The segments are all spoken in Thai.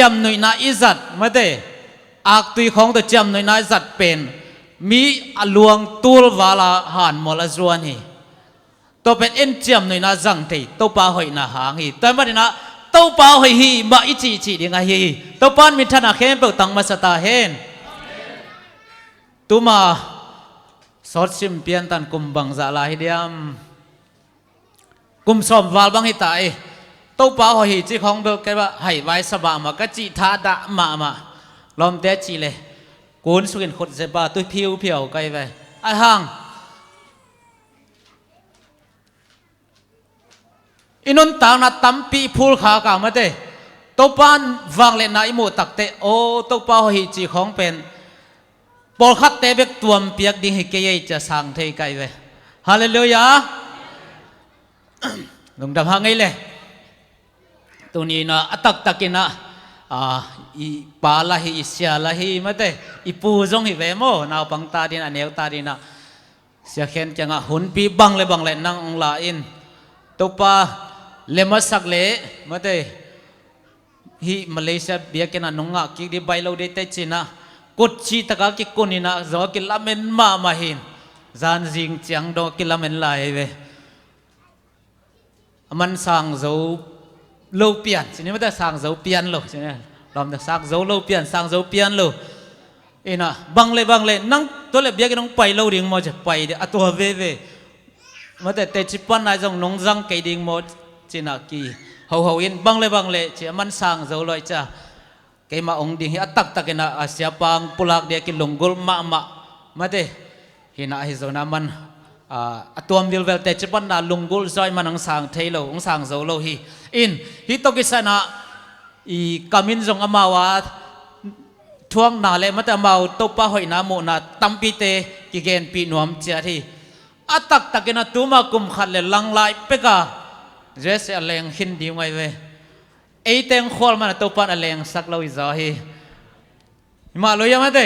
จำหน่วยนาอิจัดมาเตอักตุยของตัวจำหน่วยนาอิจัดเป็นมีลวงตูลวาลาหันมลจวนฮีตัวเป็นเอ็นจำหน่วยนาจังเตตัวป่าหอยนาหางฮีตัวมันนะตัวป่าหอยฮีมาอิจิจิดีไงฮีตัวปานมิถนาเข้มเปิดตังมาสตาเฮนตัวมาสอดซิมเปียนตันกุมบังจะลายเดียมกุมสมวาลบังฮิตายตัวป่าหอยจีของเบลแกว่าให้ไว้สบามากจีทาดะมาลอมเตจีเลยกูนสุกินขดเสบาตัวผิวไกลไปไอ้ห่างอินุนต่างนัดตั้มปีพูลขากามาเตตัวปานวางเล่นนายมูตักเตโอตัวป่าหอยจีของเป็นปอลขัดเตเบกตัวมเปียกดิ่งให้เกยจะสั่งเทไกลไปฮาเลลูยาลงดำหางไงเลยตัวนี้นะตักกินนะอีปาลาฮีอิเสียลาฮีมาเตอีปูจงฮิเวโมนาวปังตาดินะเนวตาดินะเสียเข็นจังอ่ะหุ่นปีบังเลยนั่งองลาอินตัวปาเลมัสักเล่มาเตฮีมาเลเซียเบียกันนะนงอ่ะกิดีใบเราได้เตจินะกุดชีตะกากิกุนินะจอกิลาเมนมาหินจานจิงจังดอกิลาเมนลายเวมันสั่งโจโลเปียนสิ่งนี้ไม่ได้สั่งโจเปียนโลใช่ไหมเราจะสั่งโจโลเปียนสั่งโจเปียนโลเอ็นะบังเลยนั่งตัวเล็บเบี้ยกันน้องไปโลดิ่งมอจะไปเดี๋ยวตัวเว่มาแต่เตจิปันนายจงน้องจังไกดิ่งมอจีนักกีเขาอินบังเลยเจ้ามันสั่งโจลอยจ้าไกมาองดิ่งฮิตักกันนะอาเซียปังปุลักเดียกิลงกุลมาเตฮินะฮิโซนามันตัวมิลเวลเตจิปันนาลุงกุลซอยมันองสังเทโลองสังโซโลฮีอินฮิตกิสนะอีกามินจงอมาวาทวงนาเลมัตอมาวตบปะหอยนาโมนาตัมปีเตกิเกนปีนวมเจียทีตักกินตุมากุมขัดเลลังไลเปกาเจสอเลงหินดีไว้เวไอเตงขอลมันตบปะอเลงสักเราอิจาฮีมาลุยมาเต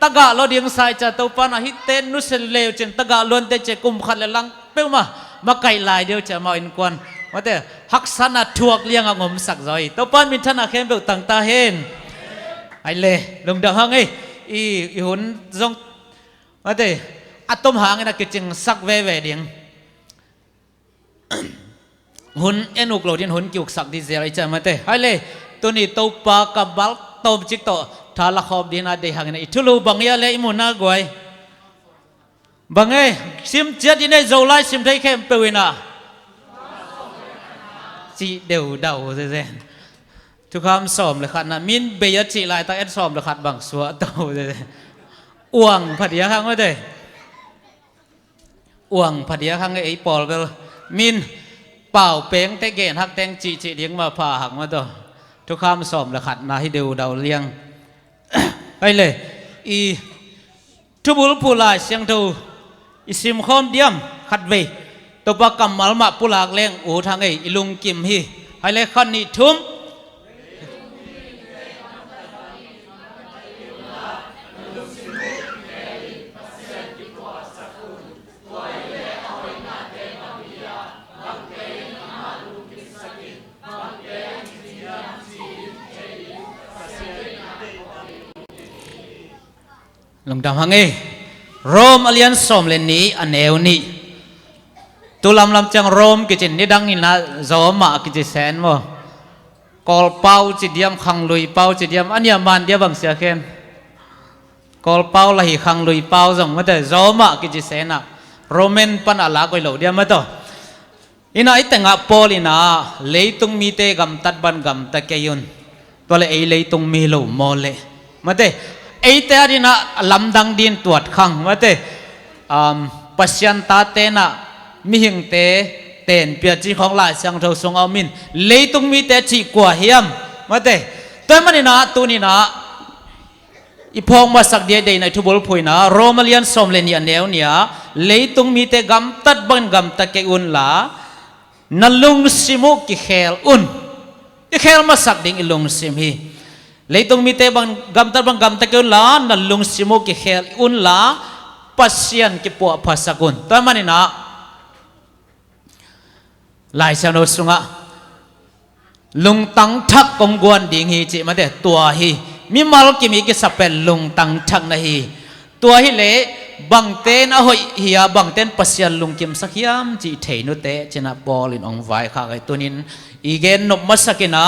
ตะกะเราเดียงสายจะตัวปานะฮิตเตนนุสเลวเจนตะกะล้วนเตเจกุมขัดเลลังเป้มาไกลลายเดียวจะมาอินกวนมาเตฮักษณะทวกเลี้ยงงมสักใจตัวปานมิถนาเข้มเบิกต่างตาเห็นไอเล่ลงดังหังไอหุ่นจงมาเตอัตมหางนักกิจงสักเว่เดียงหุ่นเอ็นุกโลดินหุ่นกิวสักดิเซลไอจะมาเตไอเล่ตัวนี้ตัวปากับบัลตบจิกโตทาละขอบดินาเดหังนี่ทุลูบังยาเลอิมุนากวยบังเอซิมเจ็ดดินไอโจไลซิมไทยเข้มเปวินาจีเดวดาวเซนทุกคำสอบเลยขัดนะมินเบียจีลายตาเอ็ดสอบเลยขัดบังสัวเต่าเซนอ้วงผัดยาข้างไม่ได้อ้วงผัดยาข้างไอ้ปอลก็มินเป่าเป้งเตเกนหักแตงจีเลี้ยงมาผ่าหักมาตัวทุกคำสอบเลยขัดนะให้เดวดาวเลี้ยงไปเลยอีทุบุลผู้ลายเสียงทูอิสิมคอมเดียมขัดเวตัวปากกำมัลมาปุลากเลี้ยงอูทางไอลุงกิมฮีให้เลยขันนี่ทุ่มลงดำหังเอโรมอเลียนสมเลนนี้อันเอวนี้ตุลำจังโรมกิจนี่ดังนี่นะจอมากิจแสนโมกอลเป้าจิตเดียมขังลุยเป้าจิตเดียมอันยามันเดียบังเสียเข็นกอลเป้าละหิขังลุยเป้าจังมาแต่จอมากิจแสนนะโรเมนปันอาลากอยเหล่าเดียมาต่ออินาไอแต่งอาปอลินาเลยตุงมีเตกัมตัดบันกัมตะเกยุนตัวเลยไอเลยตุงมีเหล่าโมเลมาแต่ไอเตอรินะลำดังดินตรวจขังมาเตปัสยันตาเตนะมิหิงเตเตนเปียจีของลายเสียงเท่าทรงเอามินเลยตุงมีเตจีกว่าเฮียมมาเตตัวมันนี่นะตัวนี้นะอีพองมาสักเดียดในทุบลพุยนะโรมาเลียนสมเลนียเนวเนียเลยตุงมีเตกัมตัดบันกัมตะเกอุนลานัลลุงซิมุกิเขลอุนกิเขลมาสักดิ่งอิลุงซิมฮีเลยตรงมีเตบังกัมตะเกอุนลานัลลุงซิมุกิเขลอุนลาปัสยันกิปัวภาษากุนตัวมันนี่นะลายเชนโนสุงะ ลุงตังทักกงกวนดิ่งฮีจิมาเดตัวฮีมีมาลกิมีกิสเปลลุงตังทักนะฮีตัวฮีเละบังเตนอะหอยเฮียบังเตนปัสยาลุงกิมสักยามจีเทนุเตเจนะบอลินองไวข้าไอตัวนินอีเกนนบมัสกินะ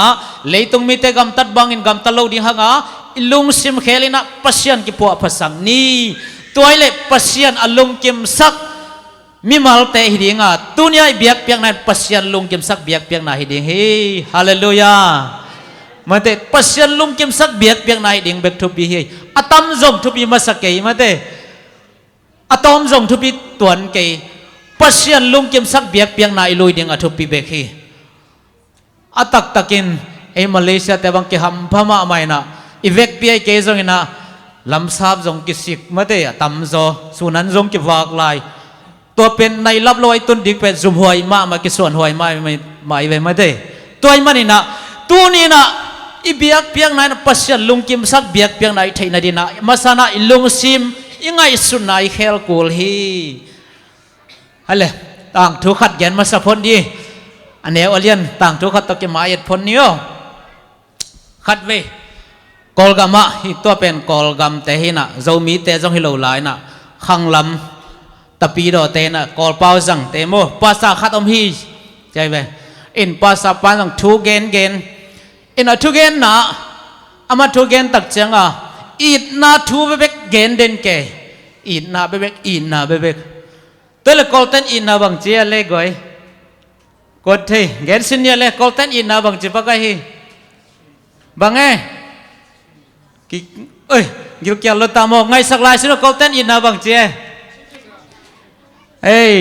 เลยตุงมีเตกัมตัดบังอินกัมตะโลดิฮังอ่ะลุงซิมเคลินะปัสยานกิปัวภาษานี้ตัวฮีเละปัสยานอลุงกิมสักมีมาลเตฮิดิงอ่ะตุนีไอเบียกเปียงนั้นปัสยานลุงกิมสักเบียกเปียงนาฮิดิงเฮ้ฮาเลลูยามาเตปัสยานลุงกิมสักเบียกเปียงนาฮิดิงเบกทุบีเฮอะตัมซงทุบีมาสักเกยมาเตอะตอมซงทุบีตวนเกยปัสยานลุงกิมสักเบียกเปียงนาอิลุยดิงอะทุบีเบกเฮอะตักตักินไอมาเลเซียแต่บางเกฮัมพม่าไม่นะอีเวกเปียเกยซงอินะลำซาบซงกิสิกมาเตอะตัมโซสุนันซงกิวากไลตัวเป็นในรับลอยตุนดิกเป็นซุมหวยมากิส่วนหวยไม่ไว้ได้ตัวมันนี่นะตัวนี้นะอีเบียกเพียงไหนนะปัสยันลุงกิมสักเบียกเพียงไหนไทยนาดีนะมาสนะลุงซิมยังไงสุนัยเขลกูลฮีอะไรต่างทุกขัดยันมาสัพพนดีอันนี้อเลียนต่างทุกขัดตะกิมาเอ็ดพนนี้ขัดเวกอลกามะที่ตัวเป็นกอลกามแต่หินะเจ้ามีแต่จงฮิโลไลนะขังลำตะปีดอเตนะกอลเปาจังเตโมภาษาขัดอมฮีใจไหมอินภาษาปานจังทูเกนอินอะทูเกนนะอามาทูเกนตักจังอ่ะอีดนาทูเบกเกนเดนเกอีดนาเบกอีดนาเบกตัวละกอลเตนอีดนาบังเจียเล็กไว้กดที่เกนสินเนียเล็กกอลเตนอีดนาบังเจียปะไงฮีบังไงกิเอ้ยกิวเกียร์รถตามองไงสักลายสิโนกอลเตนอีดนาบังเจียเอ้ย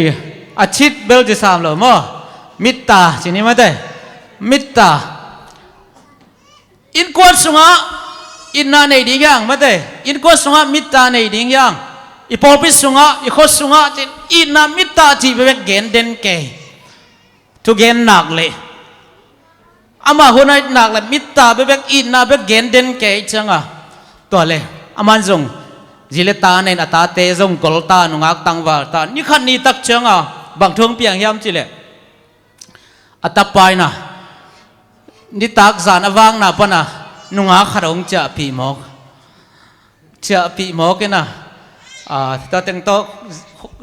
อาชิตเบลจะสามหรอมั้งมิตตาสินี่มาได้มิตตาอินกวนสุงะอินนาในดิ่งยังมาได้อินกวนสุงะมิตตาในดิ่งยังอีพอพิสุงะอีโคสุงะจิอินนามิตตาจีเบกเกนเดนเกทุเกนหนักเลยอามาหัวในหนักเลยมิตตาเบกอินนาเบกเกนเดนเกจังอ่ะตัวเลยอามันจงจิเลตาในอัตาเตจงกอลตานุงักตังวาตานี่ขันนี้ตักเชิงอ่ะบางทวงเปียงยามจิเลอัตปายนะนี่ตักจานอวังนะปนะนุงักขดงจะปีหมอกกันนะตัวเต็งโต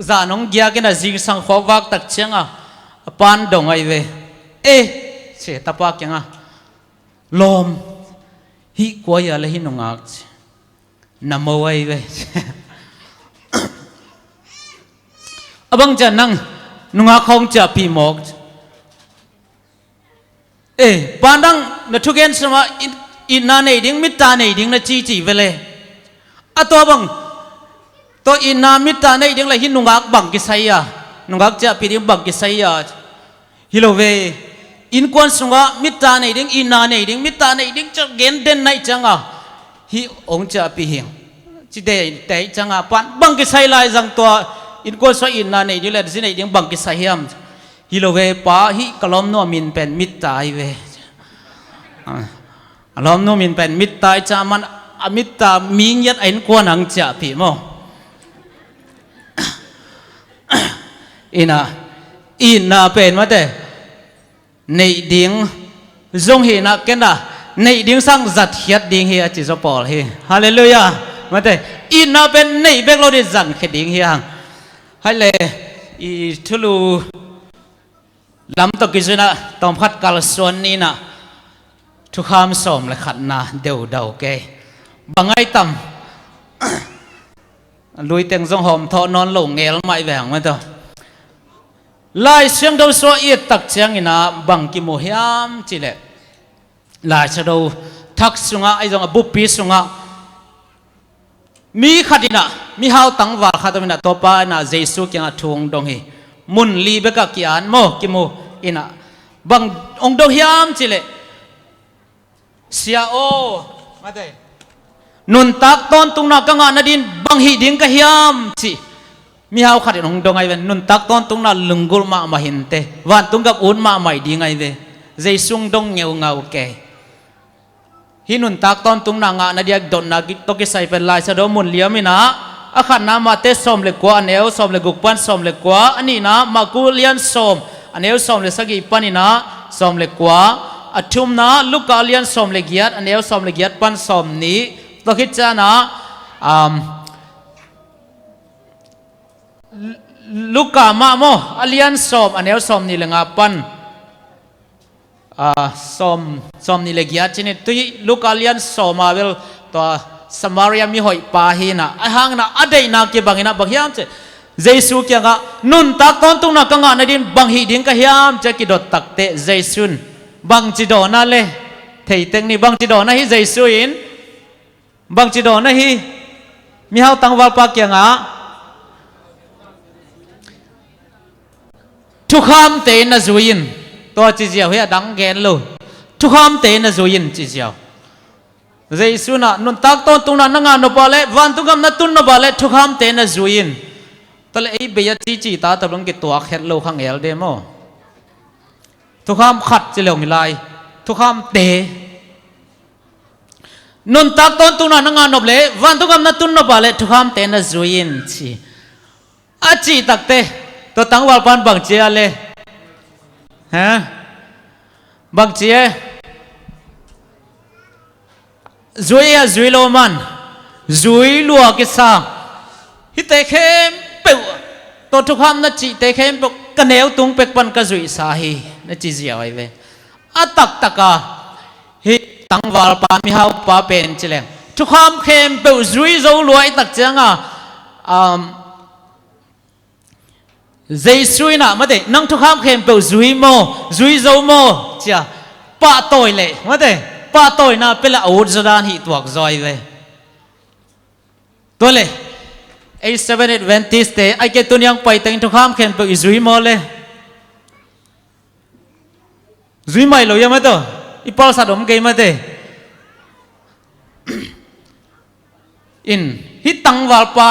จานงเกียกันนะจิงสังขวักตักเชิงอ่ะปานดงไอเวเสตปากยังอ่ะลมฮิกวยอะไรฮินุงักนำมาไว้เว้ยบังจะนั่งนุ่งคงจะปีหมอกปานดังนัทุกเกนสมาอินนาในดิ่งมิตาในดิ่งนัจีเวเลยตัวบังตัวอินนามิตาในดิ่งเลยหินุ่งบังกิไซยานุ่งจะปีดิ่งบังกิไซยาฮิโลเวอินควนสงะมิตาในดิ่งอินนาในดิ่งมิตาในดิ่งจะเกนเดนในจังอ่ะฮีองจะปีเหียงจิเดย์แต่จังอาปันบังกิไซไลจังตัวอินโกสอินนาในยุเลดสิในยังบังกิไซยามฮิโลเวป้าฮิกลอมโนมินเป็นมิตรตายเวลอมโนมินเป็นมิตรตายจามันมิตรมีเงียดไอ้นกวนหังจะพี่โมอินาเป็นมาเต้ในดิ่งจงเห็นนะกันนะในดิ่งสร้างจัดเฮียดดิ่งเฮียจิตสปอร์เฮฮาเลลูยามาเต้อินาเป็นในเบกโลดิจังเขดิ่งเฮียให้เลยอีทุลูลำตกิจนะตอมพัดกาลส่วนนี้นะทุกคำสมเลยขัดนะเดาเกบางไอ้ต่ำลุยเตียงทรงหอมทอนอนหลงเงลไม่แหวงมาเถอะลายเสียงดาวสวายตักเสียงอินะบังกิโมฮิยามจิเลลายเสียงดาวทักสุงะไอ้จงบุปผีสุงะมีขัดินะมีหาวตังวาขัดมินะตัวป้านะเจสุกิงะทวงดงฮีมุนลีเบกกิอันโมกิโมอินะบังองดงฮิยามจิเลเสียโอมาเถอะนุนตักตอนตุงนักกังนาดินบังฮีดิงกะฮิยามจิมีหาวขัดองดงไอเวนนุนตักตอนตุงนักลุงกุลมาหินเตวันตุงกับอุนมาไม่ดีไงเวเจสุงดงเงาเกฮินุนตักตอนตุงนางนาเดียกดอนนากิตกิไซเป็นลายสะดมุนเลี้ยมินะอาขันน้ำมาเตสอมเล็กกว่าอันเอวสอมเล็กกุกปันสอมเล็กกว่าอันนี้นะมากูเลียนสอมอันเอวสอมเล็กสักกี่ปันนี่นะสอมเล็กกว่า อชุมนะลูกกาเลียนสมเลกียดอันเดียวสมเลกียดปันสมนี้ตัวคิดจะนะลูกกามาโมอเลียนสมอันเดียวสมนี่เลยงาปันสมนี่เลกียดชนิดตุยลูกกาเลียนสมมาเวลตัวสมารียมีหอยปาฮีนะไอหางนะอดีนักกี่บางนะบางยามเจเยซูเกี่ยงะนุนตักตอนตุงนักงานในดินบางฮีดิ้งก็ยามจะกิดตักเตะเยซูนบางจิโดนั่นเลยเทเต็งนี่บางจิโดนั่นฮิเยซูอินบางจิโดนั่นฮิมีเฮาตั้งวัลปากเกี่ยงะทุกคำเตนจุยินตัวจิเจียวเฮียดังแกนลูทุกคำเตนจุยินจิเจียวเยซูน่ะนุนตักตอนตุงนักงานนบาเลวันตุกำนัดตุนนบาเลทุกคำเตนจุยินตอนไอ้เบียจีจีตาตะลงกิตัวเข็ดโลขังเอลเดโมทุกคำขัดจิเหลวมิไลทุกคำเตนุนตักตอนตุนันงานนบเลวันทุกคำนัดตุนนบาเลทุกคำเตนจุยินชีอาจีตักเตตัวตั้งวัลปันบังเจียเลฮะบังเจียจุยอะจุยโลมันจุยลัวกิสาฮิเตเข้มเปิวตัวทุกคำนัดจีเตเข้มเปิวกันเอวตุงเป็กปันกระจุยสาฮีนัดจีเสียไว้เวอาตักตักะฮิตั้งวัลปันมีเฮาปาเป็นเจเลงทุกคำเข้มเปิวจุยโจรวยตักเจียงเยซูน่ะมาเดนั่งทุกคำเข้มเปิวจุยโมจุยโจโมเจ้าป้าโตยเลยมาเดป้าโตยน่ะเป็นละอุจจาระหิตัวกจอยเวตัวเลยไอ้7 Adventist ไอ้เกตุนยังไปแต่งทุกคำเข้มเปิวจุยโมเลยจุยไม่เลยยังมาตัวอีพอลสัตว์ผมเกยมาเดอินฮิตังวาลปา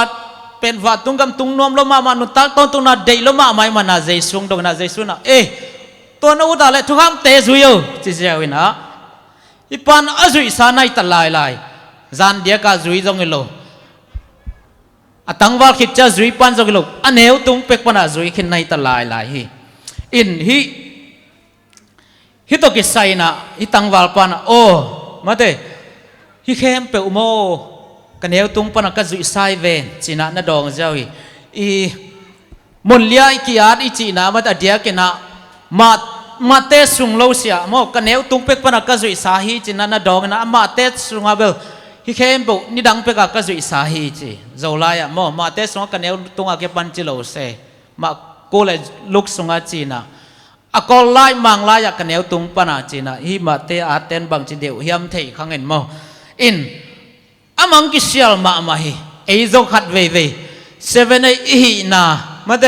เป็นวัดตุงกำตุงนวมลมานุตักต้นตุงนาเดยลมาไม่มานาเจสุงดงนาเจสุนะตัวนู้ดอะไรทุกคำเตะจุยจิเจวินะอีปันอจุยสานัยตลายลายจันเดียกาจุยจงเอโลตังวาลคิดจะจุยปันจงเอโลอันเอวตุงเป็กปันจุยขินนัยตลายลายอินฮิตกิสัยนะฮิตังวาลปันโอมาเตฮิเข้มเปอุโมกันเอวตุงปันกัจุยไซเวนจีน่านาดองเจ้ามุนเลียกิอาดจีน่ามาแต่เดียกินะมาเตสุงโลเสียโมกันเอวตุงเป็กปันกัจุยสาฮีจีน่านาดองนะมาเตสุงอาเบลฮิเข้มเปนิดังเป็กกัจุยสาฮีจีเจ้าลายโมมาเตสุงกันเอวตุงอาเก็บปันจิโลเซมาโกเลลุกสุงอาจีน่าก็ไล่มังไล่อยากกันเอวตุงปันอาจีน่าฮิมาเตอาเตนบางจีเดียวเฮียมเทยขังเงินโมอินอามังกิเชียลมามาฮีไอโจขัดเว7ไอฮีนามาเด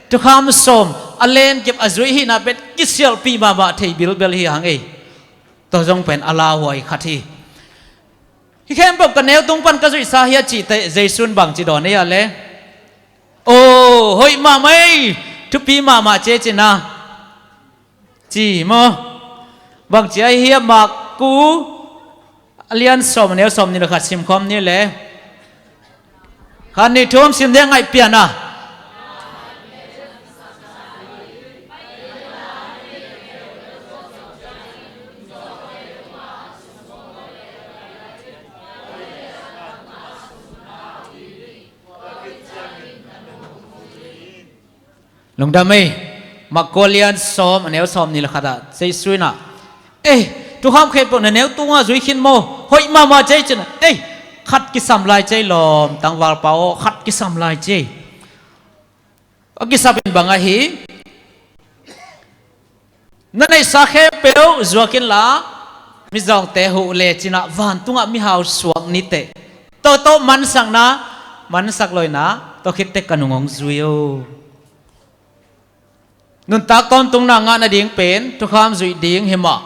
ทุกคำสมอเลนเก็บอจุยฮีนาเป็นกิเชียลปีมาเทยบิลเบลฮีหังตัวจงเป็นอาลาวไอขัดฮีฮิเข้มบอกกันเอวตุงปันกระจุยสาฮีจีเตเจสุนบางจีดอนเนี่ยเลยโอ้เฮ้ยมาไม่ทุกปีมาเจจินะจีโมบางจีไอเฮียมากกูเลียนสมเนี่ยสมนี่แหละขัดซิมคอมนี่แหละขันนี่ทุ่มซิมเดียงไงเปลี่ยนนะลงดามีมาโกเลียนสมเนี่ยสมนี่แหละขัดใส่สุยนะทุกคำเคยบอกเนี่ยตัวจุยขินโมเฮ้ยมาใจจันขัดกิสามลายใจลมตั้งวาลเปาขัดกิสามลายใจกิสาเป็นบางอาฮีนั่นไอ้สักแค่เปลวจวกินละมิจองเตหูเลจินะวันตุงมีหาวสวงนิเตโตมันสังนะมันสักลอยนะโตคิดเตกันงงจุยนุนตักตอนตุงนางานอดีงเป็นทุกคำจุยดิ่งเห็นมั้ย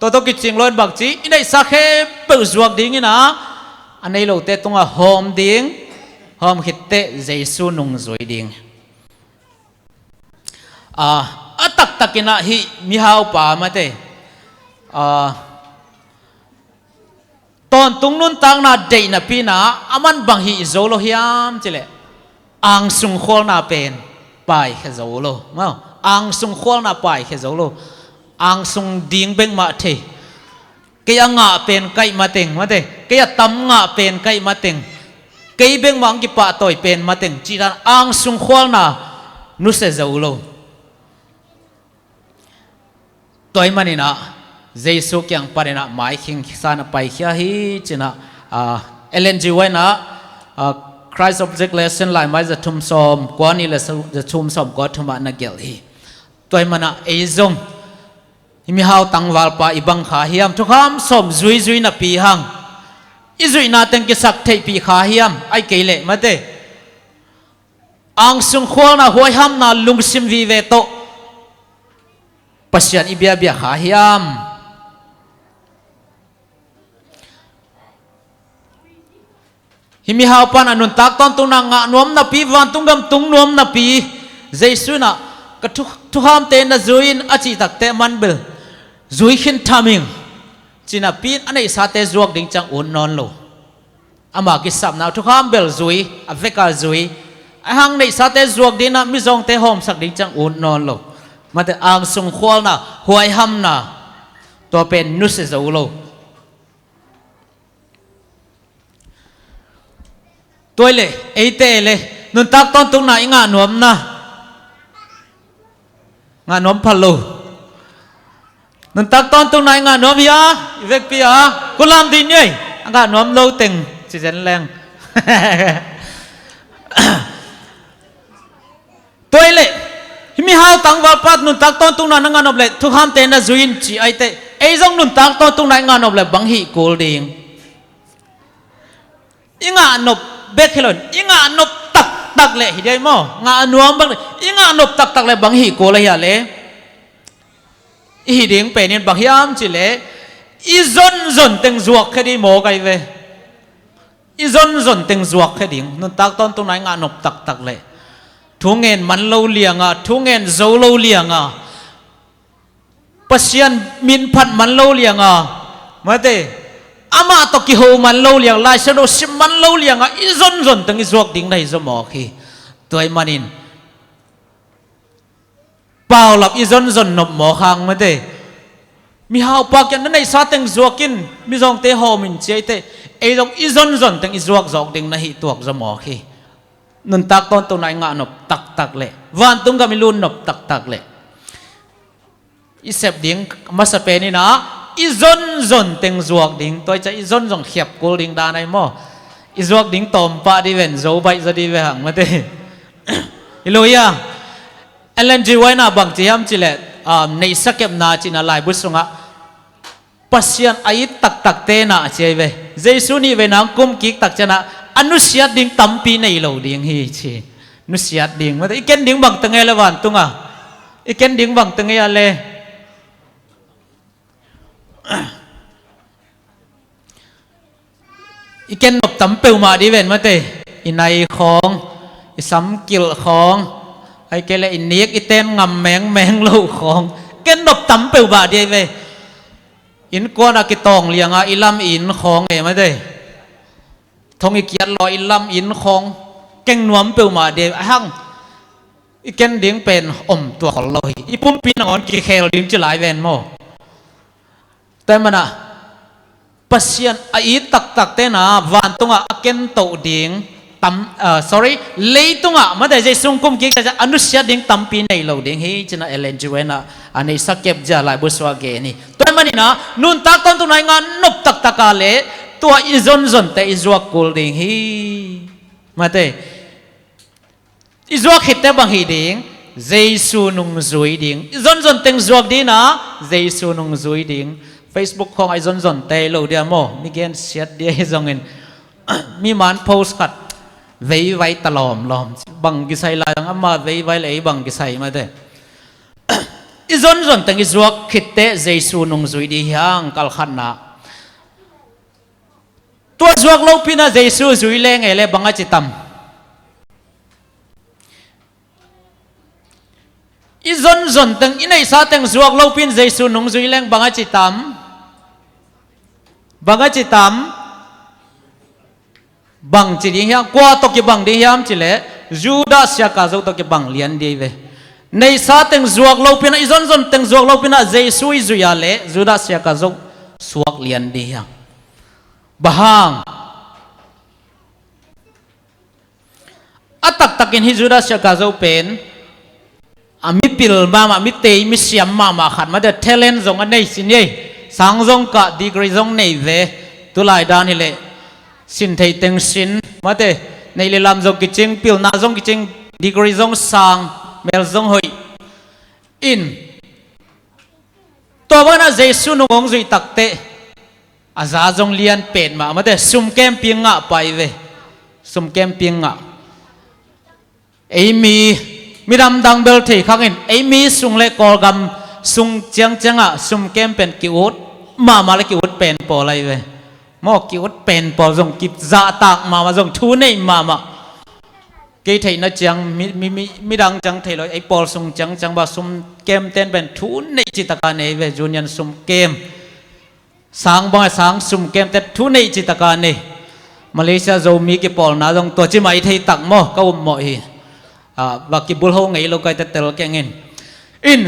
ตัวกิจจริงล้วนบักจีอินได้สักแค่เปิดจวกดิ้งนะอันนี้เราเตะตรงหอมดิ้งหอมคิดเตะเจสุนุงจวยดิ้งตักกินะฮิมีหาวป่ามาเตะตอนตุงนุนตังนาเดย์นาปีนะอามันบังฮิโซโลฮิยามเจเลอังสุงโคลนาเป็นไปแค่โซโลมั้งอังสุงโคลนาไปแค่โซโล ang sung ding beng ma the kaya nga pen kai mateng mate kaya tam nga pen kai mateng kay beng ma ang kipa toy pen mateng chiran ang sung khwal na nu se zaulo toy manina jesu kyang parena mai khing sana pai khia hi china Ellen G. White na Christ Object Lesson lai mai za thum som kwani la za thum som ko thuma na gel hi toy mana ezong himi hau tangwal pa ibang kha hiam thukham som zui zui na pi hang izui na teng ki sak thei pi kha hiam ai keile mate ang sung khwal na huai ham na lungsim vi ve to pasyan ibia bia kha hiam himi hau pan anun tak ton tung na nga nuam na pi van tunggam tung nuam na pi jesu na ka thu ham te na zuin achi tak te man bel zui khin thaming china pin anei sa te zuak ding chang un non lo ama ki sap na thu ham bel zui aveka zui ahang nei sa te zuak ding na mi zong te hom sak ding chang un non lo mate ang sung khwal na huai ham na to pen nu se zo lo toile eite le nun tak ton tung na inga nuam na nga nuam phalo nun tak ton tung na inga nuam ya ivek pia kulam din yei nga nuam lo teng chi zen leng toile himi hau tang wal pat nun tak ton tung na nga nop le thu ham te na zuin chi ai te ei jong nun tak ton tung na nga nop le bang hi kul ding inga nop bekhelon inga nop tak tak le hidai mo nga nuam bang inga nop tak tak le bang hi ko le ya le hi ding pe nin bang hiam chi le i zon zon teng zuak khadi mo kai ve i zon zon teng zuak khading nun tak ton tung nai nga nop tak tak le thungen man lo lianga thungen zo lo lianga pasien min phat man lo lianga mate ama to ki ho man lo liang lai sano sim man lo liang a izon zon tang izok ding dai zo mo khi toy manin pau lap izon zon nop mo khang ma de mi hau pa kyan nei sa teng zokin mi zong te ho min che te e dong izon zon tang izok zok ding na hi tuak zo mo khi nun tak ton to nai nga nop tak tak le van tung ga mi lun nop tak tak le isep ding masape ni na izon zon teng zuak ding toy cha izon zong khiap kul ding da nai mo izuak ding tom pa di ven zo bai za di ve hang mate iloya Ellen G. White na bang chi ham chile nei sakep na china lai bu sunga pasien ai tak tak te na che ve jesu ni ve nang kum ki tak chana anusiat ding tampi nei lo ding hi chi nusiat ding mate iken ding bang tangai le wan tunga iken ding bang tangai ale iken nop tam peu ma di ven mate inai khong isam kil khong ai kele iniek iten ngam meng meng lo khong ken nop tam peu ba di ve in ko na ki tong lianga ilam in khong e mate thong ikiat lo ilam in khong keng nuam peu ma de hang iken ding pen om tua khol lo ipum pin ngon ki khel ding chi lai ven moแต่มันอะปัสยันไอ้ตักตักเต้นะวันตรงอะเก็นโตดิ่งตั้มsorryเลยตรงอะมันแต่ใจสุ่งกุมกิ๊กจะอนุชาดิ่งตั้มปีในเราดิ่งเฮ้ยจะน่ะเอเลนจูเวนะอันนี้สักเก็บจะหลายบุษวาเกนี่แต่มันนี่นะนุ่นตักต้นตรงไหนงานนบตักตักกาเลตัวอิจอนจนแต่อิจวักกูลดิ่งเฮ้ยมาเตอิจวักหิตแต่บางหิดิ่งเจสุนุงจุยดิ่งอิจอนจนเต็งจวักดีนะเจสุนุงจุยดิ่งFacebook ของไอ้จนเตยโลเดียโมมีเกณฑ์เสียดเดียจงเงินมีมันโพสต์ขัดไว้ตลอมล้อมบังกิไซลายอันมาไว้เลยบังกิไซมาเด้อีจนตั้งอิจวักคิดเตะเจสุนุงจุยดียังกัลขันนะตัวจวักโลปินะเจสุจุยเล่งเอเล่บังอาจิตัมอีจนตั้งอินัยซาตั้งจวักโลปินเจสุนุงจุยเล่งบังอาจิตัมบังจิตามบังจิตยังกว่าตกิบังดียามจิเลจูดาสยากาโจตกิบังเลียนดีเว ในซาเต็งจวกเราเป็นอีจนเต็งจวกเราเป็นเจสุยจุยาเล่จูดาเสียกาจงสวกเลียนดียังบางตักกินฮิจูดาเสียกาจงเป็นมิปิลมามิเตยมิเสียมมาขัดมาเดเทเลนจงอันนี้สิเนี่ยสังจงกะดีกรีจงในเวตุลายดานิเลสินเทยเต็งสินมาเดในเลลำจงกิจิงปิลนาจงกิจิงดีกรีจงสังเมลจงหอยอินตัววันนั้นเจสุนุงจุยตักเตะอาจารย์จงเลียนเป็นมาเดซุ่มแกมปิงอ่ะไปเวซุ่มแกมปิงอ่ะไอ้มีดำดังเบลที่ข้างอินไอ้มีสุงเล็กกอลกำสุงเจียงเจียงอ่ะซุ่มแกมเป็นกิวดมาเลยกิวดเป็นปออะไรเวมอกิวดเป็นปอจงกิบจ่าตากมาจงทูนี่มากี่ไทยน่าจังมีดังจังไทยเลยไอ้ปอลส่งจังบ่าสุ่มเกมเต้นเป็นทุนในจิตการในเวจูเนียนสุ่มเกมสางบ่าสางสุ่มเกมเต้นทุนในจิตการในมาเลเซียจะมีกี่ปอลนะตรงตัวจิมาไทยตักมั่วก็อุ่มมั่วอีบักกี่บุลฮงไงเราก็จะเตลแกงอิน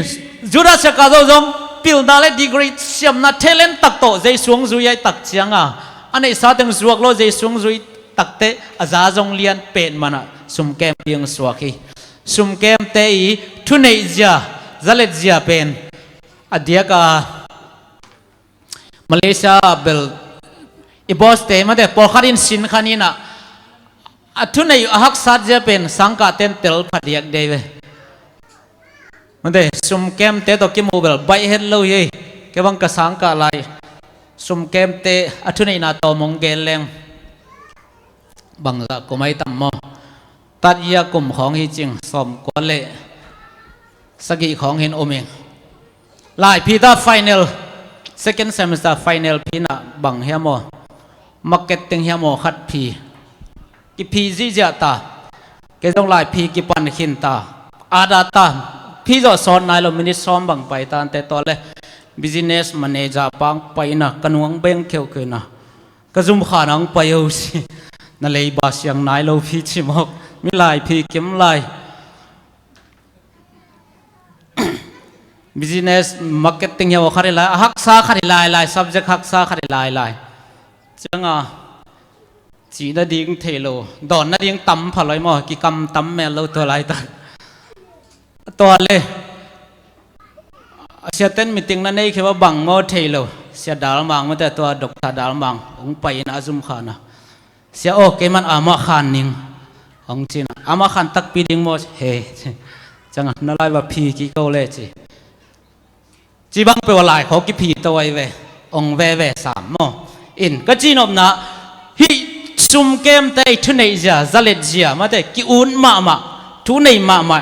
จูดาเสกาโจงพิลนาเลดีกรีเสียมนาเทเลนตักโตใจสวงจุยตักเจียงอันนี้ซาเต็งจวกโลใจสวงจุยตักเตะอาจารย์จงเลียนเป็นมันซุ่มแกมเพียงสวกีซุ่มแกมเตยทุนในเจียจะเล็ดเจียเป็นอดียกมาเลเซียเบลอีบอสเตมาเดปอคารินสินขานีน่ะทุนในฮักซัดเจียเป็นสังกัดเต็นเตลพัดยักเดเวมาเดซุ่มแกมเตตัวกิมโมเบลใบเฮดโลยแกบังกสังกัดไลซุ่มแกมเตทุนในนาโตมงเกลเลงบังจะกุไม่ตั้มมอตัดยากลุ่มของฮิจิงสมกวนเละสกิของเห็นโอเมงลายพีตาไฟแนล second semester final พีน่ะบังเฮียมอ marketing เฮียมอขัดพีกิพีจีเจตาเกจงลายพีกิปันขินตาอาดาตาพี่จะสอนนายเรามินิซ้อมบังไปตานแต่ตอนเลย business manager ปังไปนะกันวังเบงเขียวเกินนะก็จุ่มขานังไปเอาสินั่นเลยบาสยังนายเราพี่ชิมอกมีลายพี่เก็มลาย business marketing เยาวขัดลายฮักษาขัดลาย subject ฮักษาขัดลายจังจีน่าดิ้งเทโลดอนน่าดิ้งตั้มพลอยมอกิกำตั้มแมวเราตัวลายตัวเลยเสียเต้นมีติงนั่นเองคือว่าบังมอเทโลเสียดาลมังมันแต่ตัวดอกตาดาลมังองไปนะจุ่มขานะเสียโอเคมันอามาขันนิงองจีนอามาขันตักปีดิงโมเฮจังนั่นไล่ว่าพีกิโกเลจีบังเปว่าลายเขากิพีตัวไอเวองเวสามโมอินก็จีนอบนะฮิซุ่มเกมเตยทุนในเจียจะเล็ดเจียมาเตกิอุนมาทุนในมา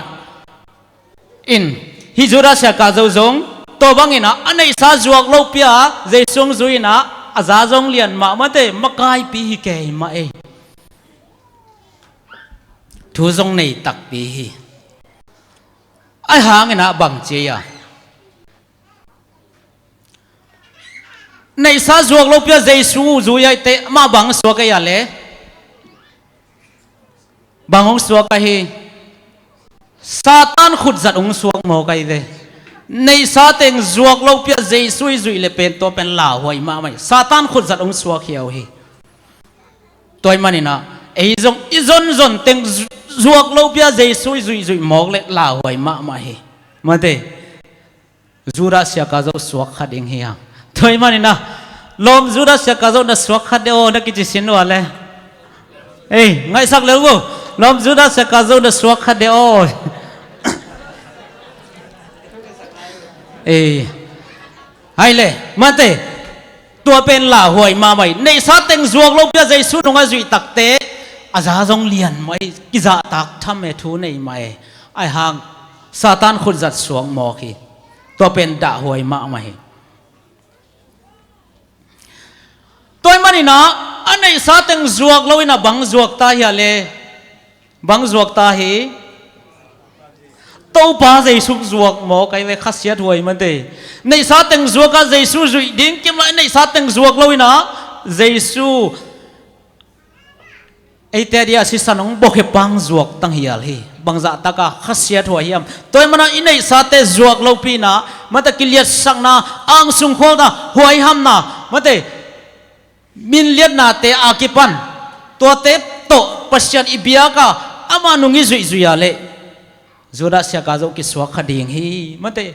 อินฮิจูราเสียกาโจจงตัวบังอินะอันไหนซาจวกโลปียเจสงจุยนะอาจารย์จงเลียนมาเตมกายปีฮิเกยมาทุจงในตักปีฮิไอหางอินะบังเจียในซาจวกโลปียเจสูจุยเตมาบังสวกยาเลบังองสวกฮิซาตานขุดจัดองสวกโมกัยเดในซาเต็งจวกโลปียเจสุยจุยเลเป็นตัวเป็นลาวหวยมาไม่ซาตานขุดจัดองสวกเขียวฮิตัวมันนี่นะไอ้จงอีจนเต็งจวกโลปียเจสุยจุยโมกเลลาวหวยมาฮิมาเดจูราเสียกาโจสวกขัดเองเฮียตัวมันนี่นะลมจูราเสียกาโจน่ะสวกขัดเดียวนักกิจสินวะเลยเอ้ยไงสักเร็วลมจูราเสียกาโจน่ะสวกขัดเดียวให้เลยมาเตตัวเป็นหล่าหวยมาใหม่ในซาเต็งจวกโลกจะใจสู้ตรงอาจุยตักเตะอาจารย์จงเลียนไม่กิจตักทำให้ทูในไม่ไอหางซาตานคนจัดสวงหมอกีตัวเป็นด่าหวยมาใหม่ตัวมันนี่นะอันในซาเต็งจวกโลกน่ะบังจวกตาเฮียเลยบังจวกตาเฮตัวป้าใจสุกจวกหมอไก่เวขัดเสียถวยมันเตในซาเต็งจวกก็ใจสู้จุยดิ้งเก็บไว้ในซาเต็งจวกเลยนะใจสู้ไอเตเดียสิสนองบอกให้ปังจวกตั้งเฮียเลย bang za taka khasiat ho hiam toy mana inei sate zuak lo pi na mata kiliat sang na ang sung khol na huai ham na mate min liat na te akipan to te to pasyan ibiaka ama nungi zui zuya le Judas sia ka zo ki swak khading hi mate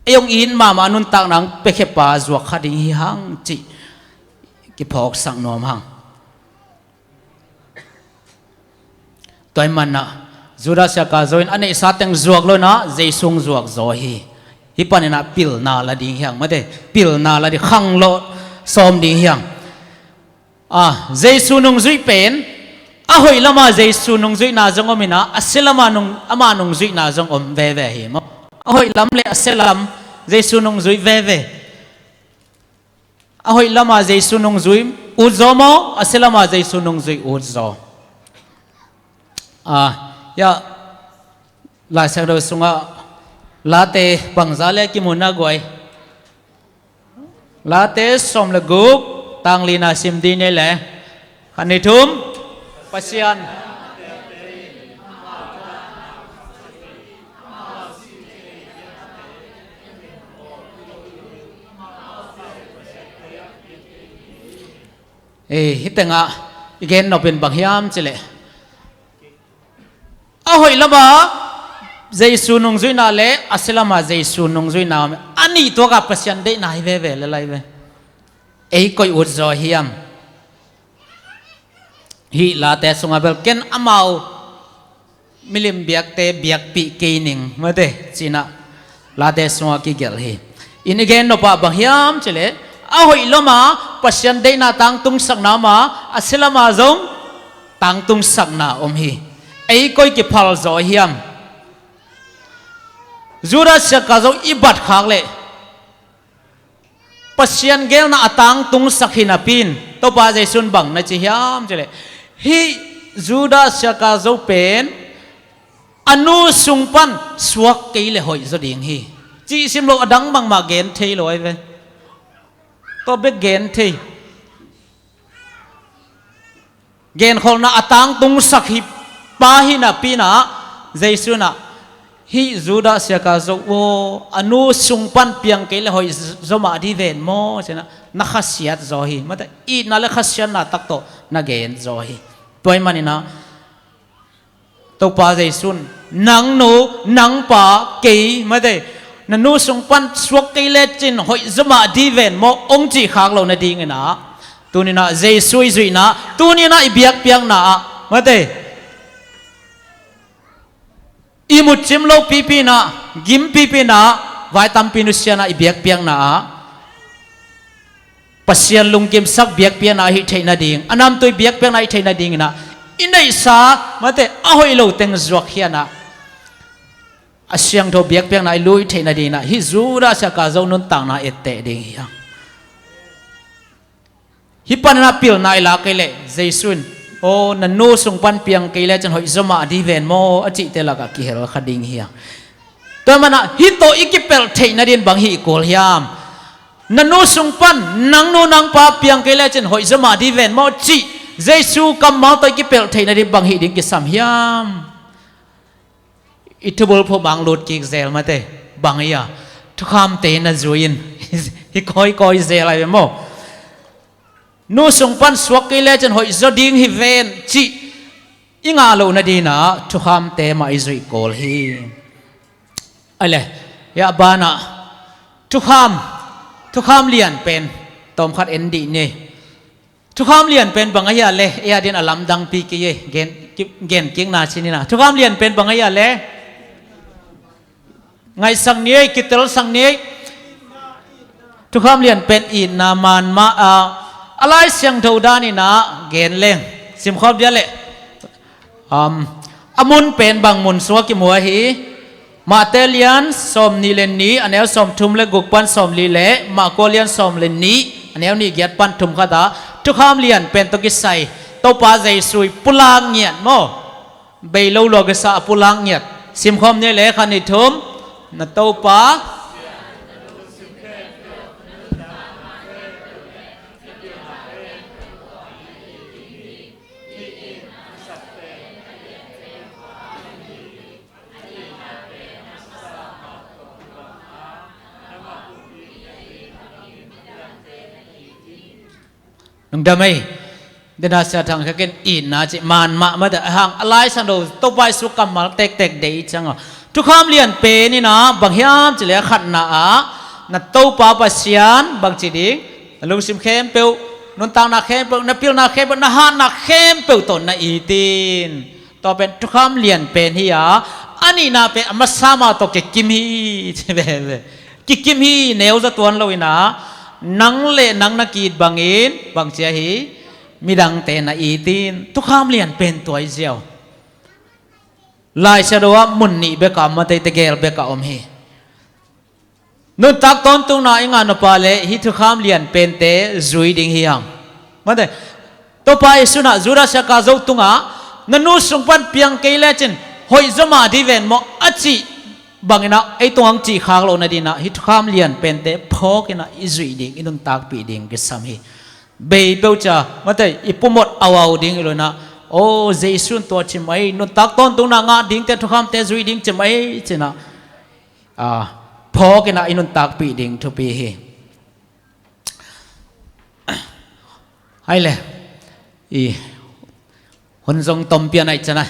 ayong in mama nun tak nang pekhepa zuak khading hi hang chi ki phok sang nom hang toy man na Judas sia ka zo in ane sateng zuak lo na jeisung zuak zo hi panina pil na la ding hiang mate pil na la di khang lo som ding hiang jesu nung zui pen ahoi lama jesu nung zui na jong omina aselama nung ama nung zui na jong om ve ve hi mo ahoi lam le aselam jesu nung zui ve ve ahoi lama jesu nung zui uzo mo aselama jesu nung zui uzo ya la sa do sunga late bangzale ki muna goi late som le gup tang lina sim di ne le khanithum pasian hitenga igen no pen banghiam chile ahoi lama jesu nung zui na le aselama jesu nung zui na ani to ka pasian de nai ve ve le lai ve ei koi ut zo hiam hi la te sunga bel ken amau milim biak te biak pi keining mate china la te sunga ki gel hi in again no pa banghiam chile ahoi lama pasian de na tang tung sak na ma aselama zong tang tung sak na hi ei koi ki phal zo hiam Judas sia ka zo ibat khak le pasian gel na atang tung sakhina pin to pa jaisun bang na chi hiam chele hi Judas sia ka zo pen anu sungpan suak ke le hoi zo ding hi chi sim lo adang bang ma gen thei loi ve to be gen thei gen khol na atang tung sakhi pa hi na pina jaisuna hi Judas sia ka zo o anu sungpan piang ke le hoi zoma di ven mo chena na khasiat zo hi mata I na le khasian na tak to na gen zo hi toy manina to pa jaisun nang no nang pa ke mate na nu sungpan suak ke le chin hoi zoma di ven mo ong chi khak lo na ding na tunina jaisui zui na tunina ibiak piang na mate imut chimlo pipi na gim pipi na vai tam pinusya na ibiak piang na pasian lungkim sak biak piang na hi theina ding anam toi biak piang na hi theina ding na inai sa mate ahoi lo teng zuak hiana asyang tho biak piang na lui theina ding na hi zura sa ka zo nun tang na ette ding hiang hi panna pil na ila kele jaisun o nanu sungpan piang keile chan hoi zoma di ven mo achi te laga ki hel khading hiang to mana hi to ikipel theina din bang hi kol hiam nanu sungpan nang nu nang pa piang keile chan hoi zoma di ven mo chi jesu kam ma to ikipel theina din bang hi ding ki sam hiam itubul pho bang lut ki zel ma te bang ya thukham te na zuin hi koi zel ai mo nu sungpan suak ke le chen hoi zo ding hi ven chi inga lo na dina thukham te ma izui kol hi ale ya bana thukham lian pen tom khat endi ne thukham lian pen bangaya le ya din alam dang pi ki ye gen king na chinina thukham lian pen bangaya le ngai sang nie kitel sang nie thukham lian pen in na man ma alai siang thau dani na gen leng sim khop dia le amun pen bang mun suwa ki muwa hi matelian som ni len ni anel som thum le gukpan som li le ma kolian som len ni anel ni giat pan thum khata thukham lian pen to ki sai to pa jai sui pulang ngiat mo bei lo lo ga sa pulang ngiat sim khom ne le khani thum na to pa นุ่งดำไม่เดินอาศัยทางแค่อินนะจิมันมาแต่ห่างอะไรสันโดตัวไปสุกัมมาเตกเดย์จังทุกคำเรียนเป็นนี่นะบางยามจะเลี้ยขัดหนานัดตัวป้าปัสยานบางจีดิลุงซิมเข้มเปียวนนตังนักเข้มเปียวนับเปียวนักเข้มเปียวนักฮานนักเข้มเปียวต้นนักอีตินต่อเป็นทุกคำเรียนเป็นที่อันนี้น่าเป็นมาสามาตกเก็กิมฮีใช่ไหมกิมฮีเนวจะตัวเราอีนะนังเล่นังนักกีดบางอินบางเจ้าฮีมีดังเตนักอีตินทุกคำเรียนเป็นตัวเจียวลายเชื่อว่ามุนนี่เบกามาเตยเกลเบกาอมฮีนุนตักตอนตุงนาอิงานอปาเลฮิทุกคำเรียนเป็นเตจุยดิ่งฮียังมาเตตัวไปสุนัขจุราชกาโจตุงะนันนูสุงปันเพียงเกลเจนหอยจมาดีเวนมออัจจิบางนะไอตัวอังจีขากโลนาดีนะฮิทุกคำเรียนเป็นเตพอกินะอิจุยดิ่งอินุนตักปีดิ่งกิสามีเบย์เบลจ้ามาเตอิปุมดเอาดิ่งอิโลนะโอ้เจสุนตัวจิมไอนุนตักตอนตุงนางาดิ่งเตทุกคำเตจุยดิ่งจิมไอจินะพอกินะอินุนตักปีดิ่งทุปีเฮให้เลยคนทรงตมเปียนไอจะนะ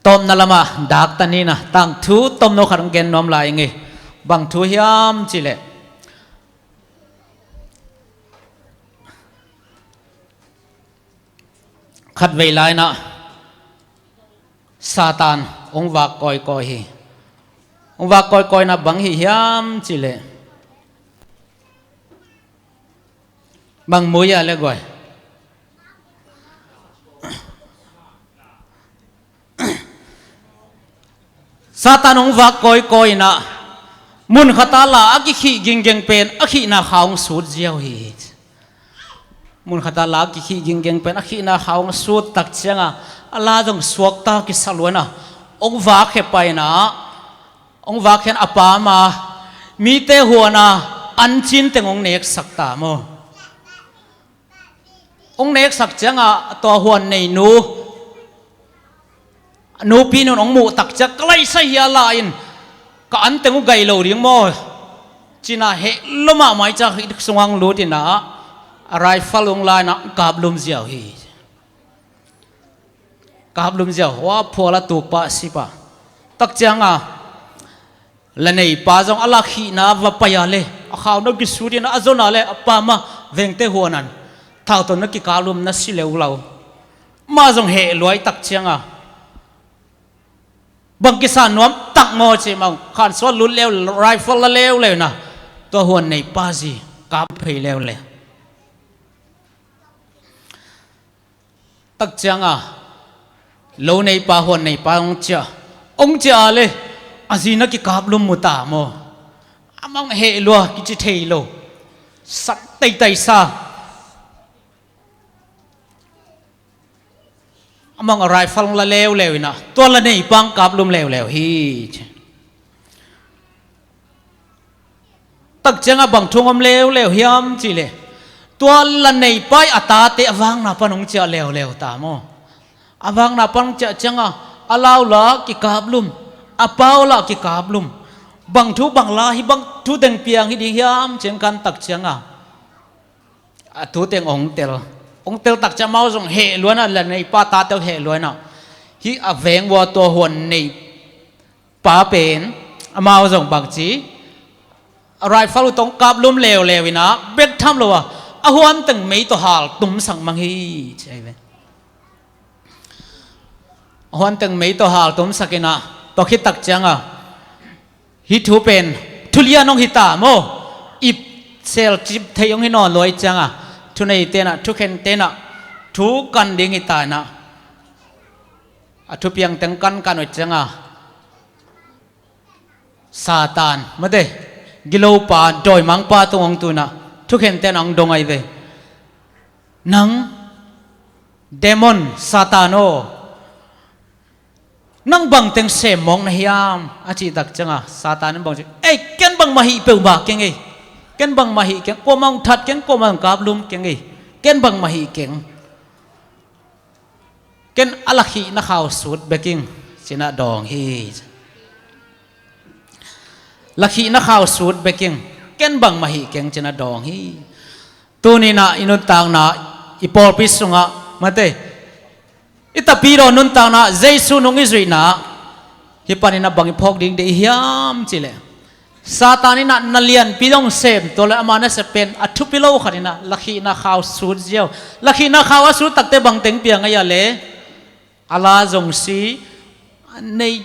ตมนั่นละมาดักตันนี้นะตั้งทูตมโนขันเกนน้อมลายไงบางทูยามจิเลขัดเวลานะซาตานองค์วากกอยกอยองค์วากกอยกอยนะบังหิยามจิเลบางมุยอะไรก่อยซาตานองวากกอยนะมุนขตาลาอักขี้กิงเกงเป็นอักขี้นาขาวสูดเจียวฮีมุนขตาลาอักขี้กิงเกงเป็นอักขี้นาขาวสูดตักเชียงอัลลาจงสวกตากิสลวนนะองวากเข้าไปนะองวากเห็นอปามามีเตหัวนะอันจินเตงองเนกสักตามองเนกสักเชียงตัวหัวในนูปีนองมูตักจะใกล้ใส่ยาลายนก็อันเต็งไกลโลเรียงมอจีน่าเฮลมาไม่จะฮิตสว่างรู้ที่น่ะอะไรฟัลงลายนะกาบลุมเจียวฮีกาบลุมเจียวว่าพอละตุกปะสิปะตักจังและในป่าจงอัลลาฮีน่ะว่าไปยาเลข้าวนักกิสุดีน่ะอาจจะน่ะเลป่ามาเวงเตหัวนั้นท้าวตัวนักกิกาลุมนัสิเลวเรามาจงเฮลอยตักจังบางกิสานน้อมตักงอใช่ไหมขันสวนลุ้นเร็วไรฟิลละเร็วเลยนะตัวหัวในป้าสิกาบเพลเร็วเลยตักจังโลในป้าหัวในป้าองเจ้าเลยอาจีนักกิกาบลุมมุตามอมังเฮลัวกิจิเทโลสัตไตไตซามังอะไรฟังละเลวเลวนะตัวละนี่ปังกับลุมเลวเลวฮีตักจังบังทงอมเลวเลวฮิมจีเลตัวละนี่ไปอัตาเตอวังนะปนงเจเลวเลวตามอวังนะปนงเจจังอาลาวละกิกับลุมอาเปาละกิกับลุมบังทุบังลาฮิบังทุเต็งเปียงฮิดีฮิมเจงกันตักจังทุเต็งองเตลองเตลตักจะเมาส่งเหล้วนอะไรในป้าตาเตลเหล้วนฮิอเวงวัวตัวหวนในป้าเป็นเมาส่งบางจีอะไรฟังตรงกับลุ่มเลวเลวินะเบ็ดทำเลยวะอหวนตึงไม่ตัวหาลตุ้มสังมังฮีใช่ไหมอหวนตึงไม่ตัวหาลตุ้มสักนะตัวคิดตักจังฮิทูเป็นทุเรียนน้องฮิตาโมอิบเซลจิบเทยงฮินอนลอยจังทุนในเตนะทุกเห็นเตนะทุกกันดิ่งอิตานะทุกอย่างแต่งกันไว้จังซาตานมาเดกิโลปาดอยมังปาตรงตัวนะทุกเห็นเตนังดงไอเวนังเดมอนซาตานโอนังบังเต็งเสมองนะฮิยามอาจิตักจังซาตานนั่งบังจิเอ้ยเกินบังมาฮิเปิลบาเก่งไอเก่งบังมาฮิเก่งกูมังทัดเก่งกูมังกาบลุมเก่งไงเก่งบังมาฮิเก่งเก่งอลักฮีนักข่าวสุดเบกิงสินะดองฮีลักฮีนักข่าวสุดเบกิงเก่งบังมาฮิเก่งสินะดองฮีตัวนี้นะอินุตังนะ ipol pisunga mate itapiro nun tang na Jesu nung Israel na hipanina bangi phok ding de hiam chile satani na nalian pilong sem tola amana se pen athu pilo khanina lakhi na khaw sur jiao lakhi na khaw su takte bang teng piang ya le ala jong si nei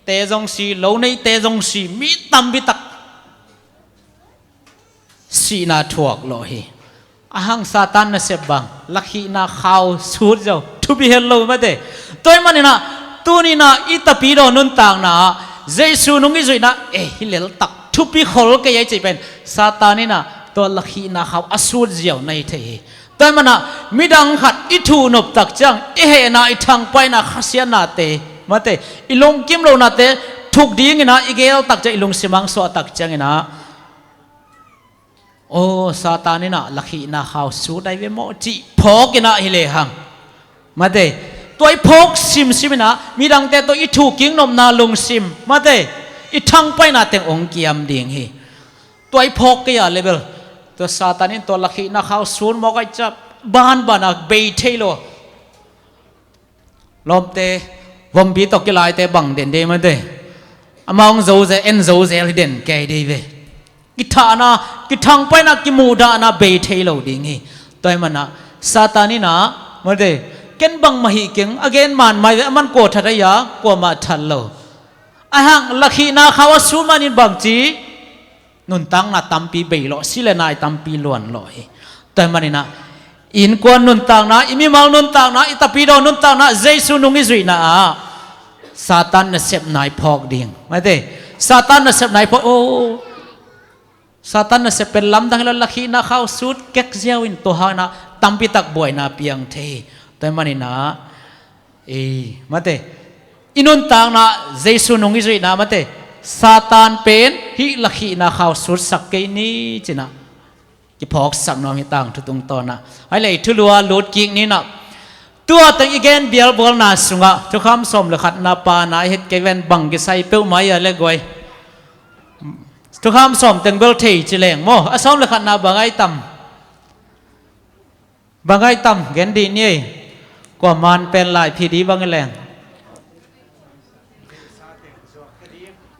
te jong si lo nei te jong si mi tam bi tak si na thuak lo hi ahang satan na se bang lakhi na khaw sur jiao thu bi hello ma de toy manina tunina itapiro nun tang na Jesu nung izui na hilel tak thupi khol ke yai chipen satani na to lakhi na khaw asur jiao nei the toy mana midang khat ithu nop tak chang he na ithang pai na khasia na te mate ilong kim lo na te thuk ding ina igel tak cha ilong simang so tak chang ina o satani na lakhi na khaw su dai ve mo chi phok ina hile hang mate toy phok sim simina midang te to ithu king nom na lung sim mate ithang pai na teng ong kiam ding hi toy phok ke ya level to satanin to lakhi na khaw sun mo kai cha ban bana be thailo lomte vombi to ke lai te bang den de ma de among zo ze en zo ze den ke de ve kithana kithang pai na ki mu da na be thailo ding hi toy mana satanina ma de ken bang mahi keng again man mai man ko thadaya ko ma thallo ahang lakhi na khawa su manin bang chi nun tang na tampi beilo sile nai tampi luan loi toy manina in kon nun tang na imi mal nun tang na itapido nun tang na Jesu nung izui na satan na sep nai phok ding mate satan na sep nai phok satan na sep pen lam dang lakhi na khaw sut kek jiao in to ha na tampi tak boy na piang the toy manina mate inun tang na Jesu nung izui na mate satan pen hi lakhi na khaw sur sak ke ni china ki phok sak no mi tang thutung to na ai le thulua lut king ni na tua tang again bial bol na sunga thu kham som le khat na pa na het ke ven bang ki sai pe mai ya le goi thu kham som teng bel thei chileng mo asom le khat na bangai tam gen di ni kwa man pen lai phi di bang leng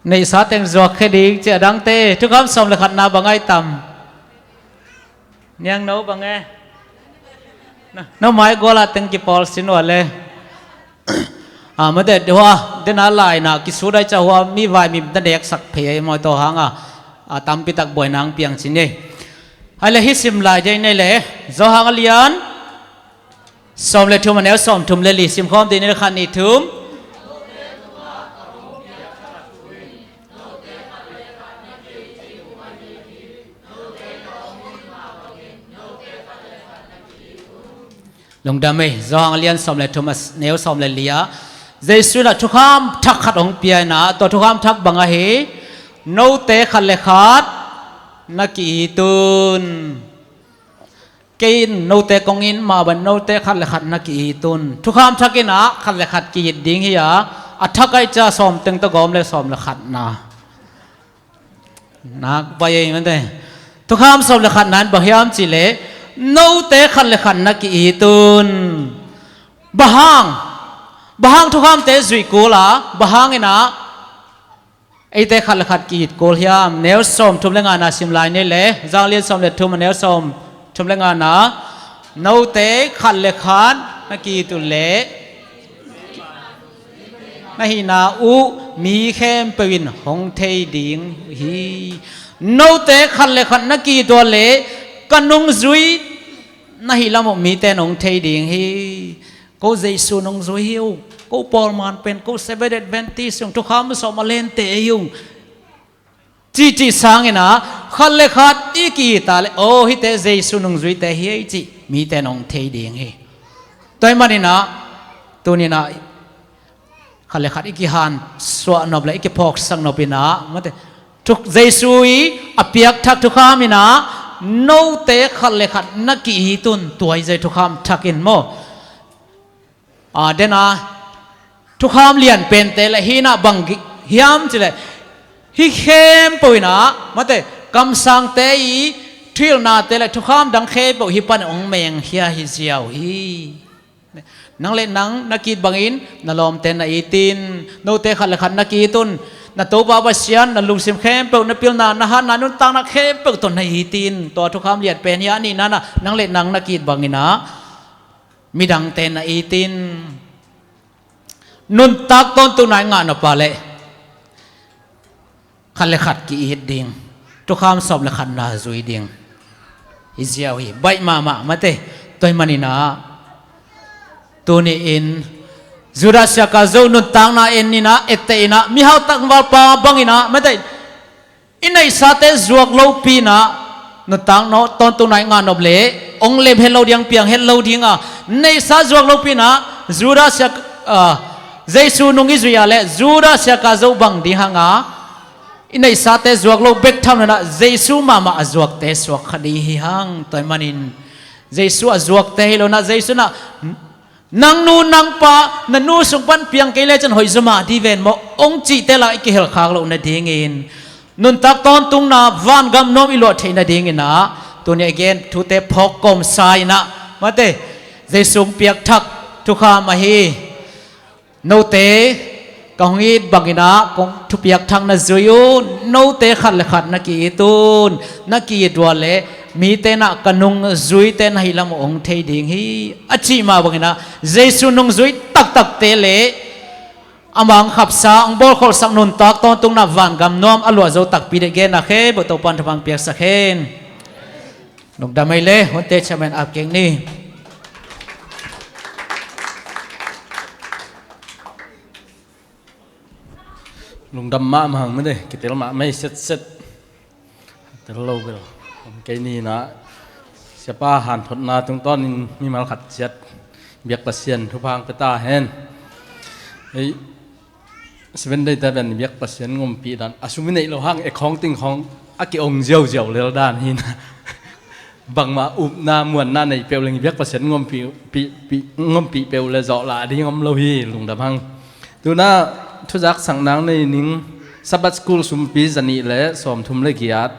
nei sa teng zo khedi che dang te thu kham som le khat na bangai tam niang nấu bằng nghe nó máy gola teng ki pol sin wale mà để hoa đến à lại na ki su dai cha hoa mi vai mi da dek sak phe moi to hanga tam pi tak boy nang piang chin ne hai le hi sim lai dai nei le zo hang lian som le thum anel som thum le li sim khom ti ne khan ni thum lung đam do hàng liên som le Thomas nếu som le lia Jesu là thu kham thắc khát ông pia na to thu kham thắc bằng ahe nô te khát le khát na ki tun cái nô te công in mà bên nô te khát le khát na ki tun thu kham thắc cái na khát le khát ki ding hi ya thắc cái cha som teng to gom le som le khát na vậy mình đây thu kham som le khát nan bahiam chỉ le nô te khăn le khăn na ki tun bahang thu kham te zui ko la bahang ina ei te khăn le khat ki ko hiam neu som thum le nga na sim lai ne le jang lian som le thum neu som thum le nga na nô te khăn le khan na ki tu le na hi na u mi khem pewin hong thei ding hi nô te khăn le khan na ki to le kanung zui na hi lam mi te nong thei ding hi ko Jesu nong zui hiu ko Paul man pen ko Seventh Adventist yung thukham so malen te yung chi sang ina khal le khat iki ta le o hi te Jesu nong zui te hi chi mi te nong thei ding hi toy manina tunina khal le khat iki han so nob le iki phok sang nobina mate thuk Jesu i apiak thak thukham ina nô te khát le khát na ki tun tuai zai thu kham thakin mo dena thu kham lian pen te la hi na bang hiam chile hi khem poina mate kam sang te i ทิลนาเตะเลยทุกคำดังเคปฮิปันองเมงเฮียฮิเซียวฮีนังเล่นนังนักกีบังอินนลอมเตนอีตินโนเตขัดละขัดนักกีตุนนตัวบาบาเซียนนลุงซิมเข้มเปิลนพิลนานะฮะนานุนตังนักเข้มเปิลตนในอีตินตัวทุกคำเลียดเป็นยานี่นั่นนะนังเล่นนังนักกีบังอินะมีดังเตนอีตินนุนตักต้นตัวไหนงานอปาเลขัดละขัดกีอิดดิงทุกคำสอบละขัดนาซุยดิงฮิเซียวฮีใบมาเตตัวมันนี่นะตัวนี้อินจุดาเสียกาจูนุนตังนาอินนี่นะเอตเตอินะมีเขาตักวัลปาบังอินะไม่ได้อินในสัตย์จวกโลปีนะนุนตังโนตอนตัวไหนงานอบเล่องเล็บเฮลโลดิงเปียงเฮลโลดิงอ่ะในสัตย์จวกโลปีนะจุดาเสียเจสุนุงิจุยาเลจุดาเสียกาจูบังดิฮังอ่ะอินในสัตย์จวกโลเบกทำนั่นนะเจสุมาจวกเตสวกคดีฮังตัวมันอินเจสุจวกเตฮิโลนะเจสุนะนังนูนังปะนันนูสุปันเพียงเกลจันหอยสมาดีเวนมองจีเตล่าอิกเฮลขากโลนาดิ่งอินนุนตักตอนตุงนาวันกำนมอิโลเทนาดิ่งอินนะตัวนี้เกนทุเตพกกมไซนะมาเตเจสุงเปียกทักทุกขามาฮีโนเตกองอีดบังอินะกงทุเปียกทังนาจุยูโนเตขัดเลขัดนักกีตุนนักกีดวเลมีเตนะกันนุงจุยเตนะฮิลามองเทดิ่งฮีอจิมาบังนะเจสุนุงจุยตักเตเลอามังขับสาองบอลขอสักนุนตักตอนตุงนับวันกำนอมอลัวโจตักปีเดเกนะเคบตัวปันทบังเปียกสักเคนนุกดำไม่เล่หัวเตชะเมนอับเก่งนี่ลุงดำมาหังไม่ได้กิตติลมาไม่เสร็จแต่เราไปหรอกไกนี่นะเสียป้าหันทนนาตรงต้นมีมาขัดเจ็ดเบียกประเซียนทุพางไปตาเห็นไอ้สเวนได้แต่เป็นเบียกประเซียนงมปีดันอาชุมินในเราห้างไอ้ของติงของอากิองเจียวเลยด้านนี้นะบางมาอุบนามวนหน้าในเปลวเลยเบียกประเซียนงมปีเปลวเลยเจาะละที่งมเราฮีลุงดำหังดูหน้าทุจักสังนางในนิ่งสับบัตสกูลสุมปีจันนี่และสอมทุมเลกิยัด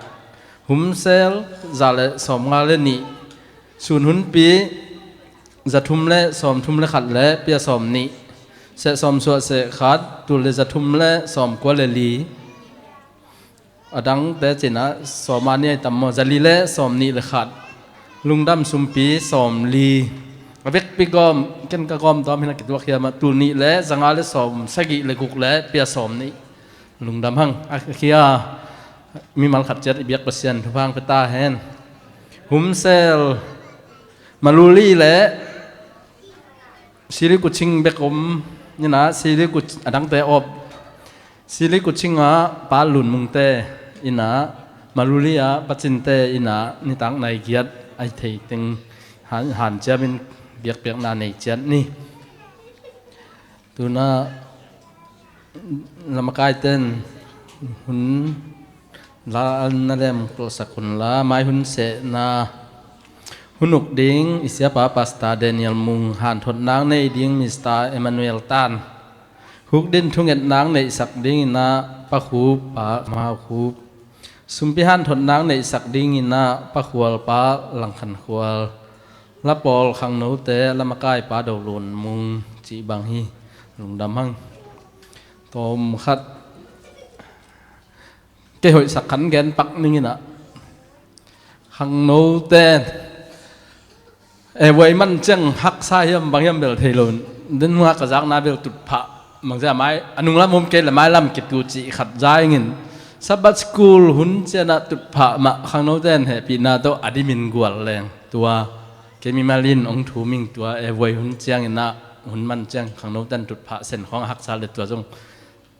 หุมเซลจาเลสอมงาเลนี่สูนหุนปีจะทุมเลสอมทุมเลขัดและเปียสอมนี่เสสอมสวดเสขัดตุเลจะทุมเลสอมกวเลลีอดังแต่เจนะสอมานี่ตัมโมจะลีเลสอมนี่เลขัดลุงดำสุมปีสอมลีเวกปีกอมกันกะกอมตอมให้นักกิจวัตรมาตุนี่และจังอาเลสอมสกิเลกุกและเปียสอมนี่ลุงดำหังอาเคียมีมัลขัดเจ็ดเบียกเปอร์เซ็นต์ทุกพังไปตาเห็นหุมเซลมาลูลี่และซีรีกุชิงเบกอมนี่นะซีรีกุอดังเตออบซีรีกุชิงอ่ะปาลุนมุงเตอินะมาลูลี่อ่ะปัจจินเตอินะนี่ตั้งในเกียรติไอเทติงหันเจ้าเป็นเบียกเบียกนาในเจ็ดนี่ตัวน่ะลำกายเต้นหุนลาอันนั่นแหละกลัวสักคนละไม่หุ่นเสนาหุ่นอุกดิ้งอิสยาปาปาสตาเดนิเอลมุงหันทนนางในดิ้งมิสตาเอมานูเอลตันฮุกดินทุ่งเอ็ดนางในสักดิ้งนาปะคูปะมาคูสุมพิหันทนนางในสักดิ้งนาปะขวลปะหลังขันขวลละปอลขังโนเตละมะกายปะดาวลุนมุงจีบังฮีลุงดำหังตอมขัดเกี่ยวสักขันแกนปักนี่นะขังโนเตนไว้มันจังหักสายยำบางยำเบลเทลนดินหัวกระจักนาเบลตุดผะบางจะไม้อนุละมุมเกลไม้ลำกิดกูจีขัดใจเงินสับบัตสกูลหุ่นเจนะตุดผะมาขังโนเตนเหปีนาโตอดิมินกวลแรงตัวเกมีมาลินองถูมิงตัวไว้หุ่นเจียงนะหุ่นมันจังขังโนเตนตุดผะเส้นของหักสาเลตัวจง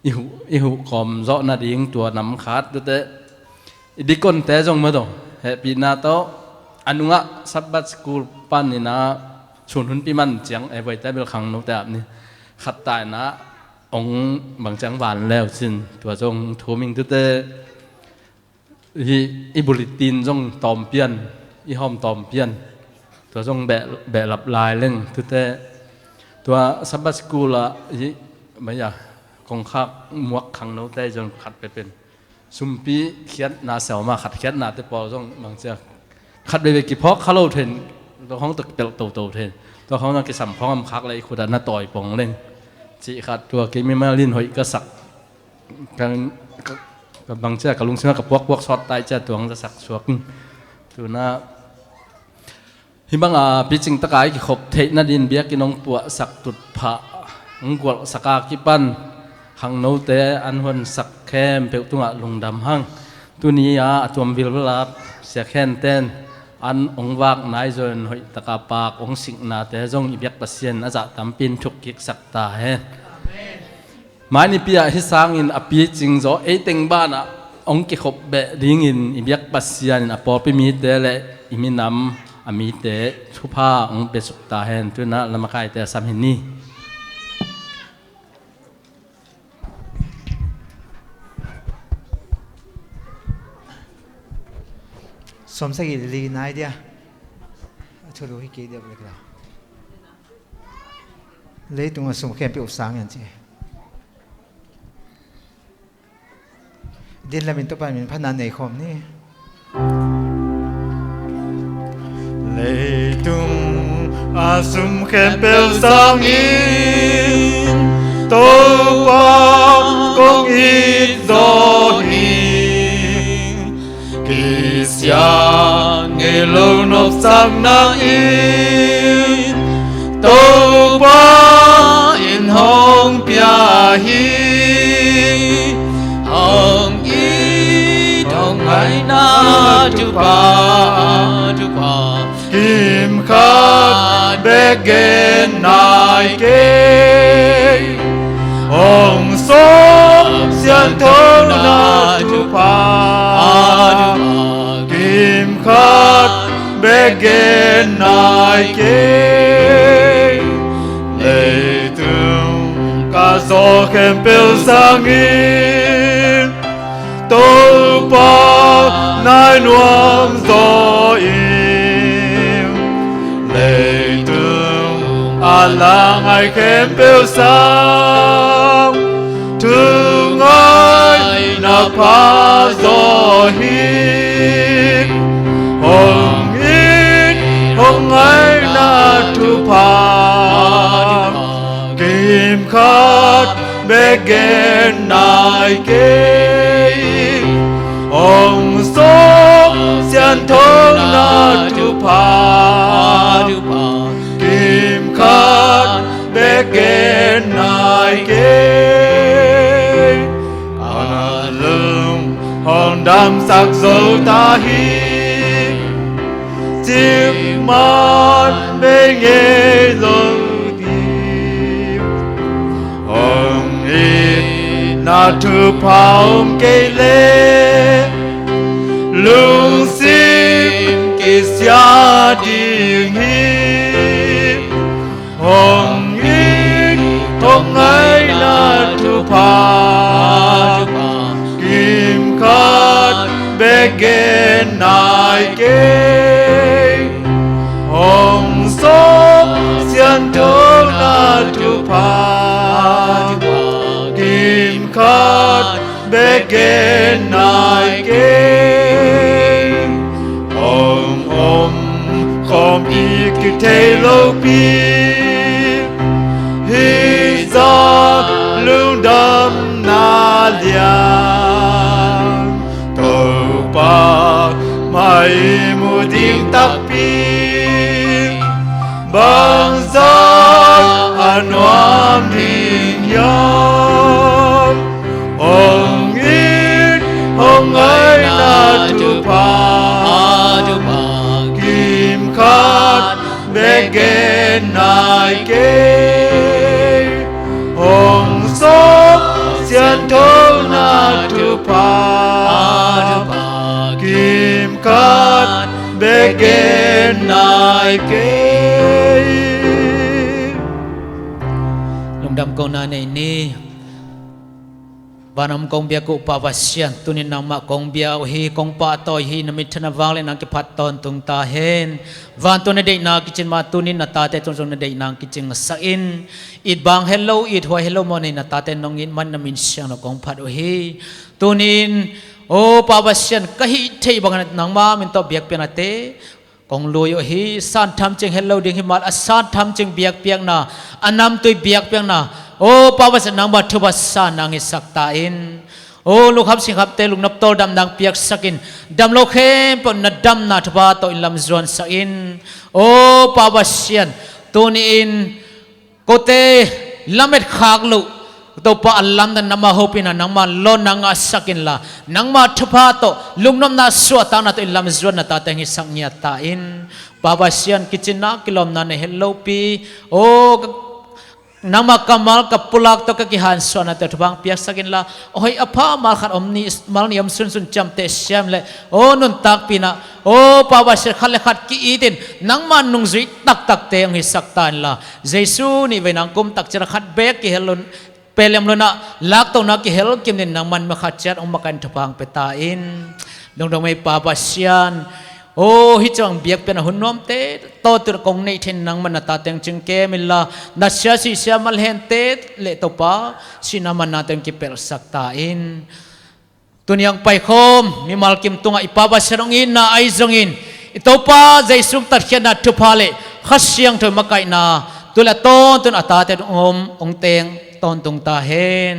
อิหุคอมเจาะนาดิ่งตัวน้ำขาดตัวเตดิกอนเตจงมาดเฮปีนาโตอนุงะสับบัตสกูลปันนี่นะชวนหุ่นปีมันเจียงไว้แต่เบลขังโนเตแบบนี้ขัดตายนะองบางจังหวานแล้วสินตัวจงทูมิงตัวเตอิบุลิตินจงตอมเปียนอิหอมตอมเปียนตัวจงแบะหลับลายเรื่องตัวเตตัวสับบัตสกูลละไม่อยากกองคักมวกขังโนเตจนขัดไปเป็นซุมปีเขียนนาเสามาขัดเขียนนาเตปอลจงบางเจ้า ขัดไปกี่พอกเขาเล่าเทนตัวของตึกเปลโตเทนตัวของนั่งกิสัมของอำคักเลยขุดน่าต่อยปองเล่นจีขัดตัวกิไม่มาลินหอยก็สักกันกับบางเจ้ากับลุงเสือกับพวกช็อตตายเจ้าตัวของจะสักสวกตัวน่าฮิบังปีจิงตะกายกี่ขบเทนดินเบียกินองปัวสักตุดผะงกวลสักากิปันหังโนเตอันวันสักแคมเปลตุงะลงดำหังตัวนี้ตัววิลลาบเสียแค้นเต้นอันองวากนายจนหอยตะกาปากองสิงนาเตจงอิบยักปัสเซียนอาจจะทำปินทุกกิกสักตาเฮหมายนิพิยาฮิสังอินอภิจิงโจเอติงบ้านองกิขบเบดิงอินอิบยักปัสเซียนอปอปิมีเตเลอิมินำอามีเตทุพาองเปสุกตาเฮนตัวนั้นละมาคายเตสัมหินีสมศักดิ์ลีนายเดียช่วยดูให้กี่เดียวเลยครับเลยตรงสมแขมไปอุตสาหอย่างเจดินละมินตัวไปมินพนันในคอมนี่เลยตรงสมแขมไปอุตสาหตัวกงอิโดฮี Siang elo nop sang na in Tô ba in hong pia hi Hong in hong ai na tu ba Kim khát bê gen nai kê Hong sop siang thong na tu ba Kim khát bê gen nai kê Lê tương ca gió khem bèo sang in Tô ba nai nuông gió im Lê tương lang ai khem bèo sang Thương ai na pa gió hi Hong ai na tu pa Kim khát bê gen nai kê Hong sop sian thong na tu pa Kim khát bê gen nai kê Lưng hong đam sắc dấu ta hi Chim mắt bê nghe dấu tim Hồng ít na thư pháo cây lê Lung sim kỳ xa điên hi Hồng ít hồng ấy na thư pháo Kim khát bê gen nai kê Hong sop sian thong na tu pa Kim khát bê gen nai kê Hong khom y kỳ thê lâu pi Hi giọt lung đâm na liang Tô pa mai mu ding tắc pi Bang giấc an oam hình yam Hong ít hong ấy na tu pa Kim khát bê gen nai kê Hong sop sian thong na tu pa Kim khát bê gen nai kê Lung đam câu na này ni Banam kong bia ku pa vasian tunin nang ma kong bia hi kong pa toy hi na mitna wang le nang ki phat ton tung ta hen van to na dei na kitchen ma tunin na ta te ton na dei nang kitchen sa in it bang hello it ho hello mo ni na ta te nong in man na min siang na kong phat o hi tunin o pa vasian kahi thei bang nang ma min to biak pe na te กองลุยโอฮีสันทำจึงเฮลโลดิ่งหิมัลสันทำจึงเบียกเปียกนาอันนำตุยเบียกเปียกนาโอ้ปาวสนังบัตุบัสสานังอิสักตาอินโอ้ลูกครับสิครับเตลุงนับโตดำดังเปียกสักินดำโลเข้มปนนัดดำนาทบาโตอินลำจวนสักินโอ้ปาวเสียนตัวนี้อินโกเตลำเม็ดขากลุตัวปะอัลลัมดันนัมมาโฮปินะนังมาโลนังอาสักินละนังมาทบาโตลุงน้ำนาสวดตานาตัวอินลำจวนนาตาเตงิสังเนียตาอินปาวเสียนกิจนักกิลมนันเฮลโลปีโอ้nama kamal kapulak to kakihan so na to bang piak sakin la oi apa mal khat omni mal niam sun sun cham te syam le o nun tak pina o pawa se khale khat ki idin nang man nung zui tak tak te ang hisak tan la jesu ni venang kum tak chara khat bek ki helon pelem lona lak to na ki hel kim nin nang man ma khat chat ong makan thapang petain dong dong mai pawa sianโอ้ฮิจังเบียกเป็นหุ่นน้อมเตะโตตุรกงในเทนนังมันตาเต็งจึงเกมิลลานัชชาสิเสียมัลเฮนเตะเลตปาสินามันนาเต็งกิเปลสักตาอินตุนยังไปคมมีมัลกิมตุงอิปาบาสรองอินนาไอซงอินอิตปาใจสุกตัดเขียนนาทุพาเลขัดเสียงถอยมาไกนาตุละต้นตุนอัตตาเตงองเตงต้นตุงตาเฮน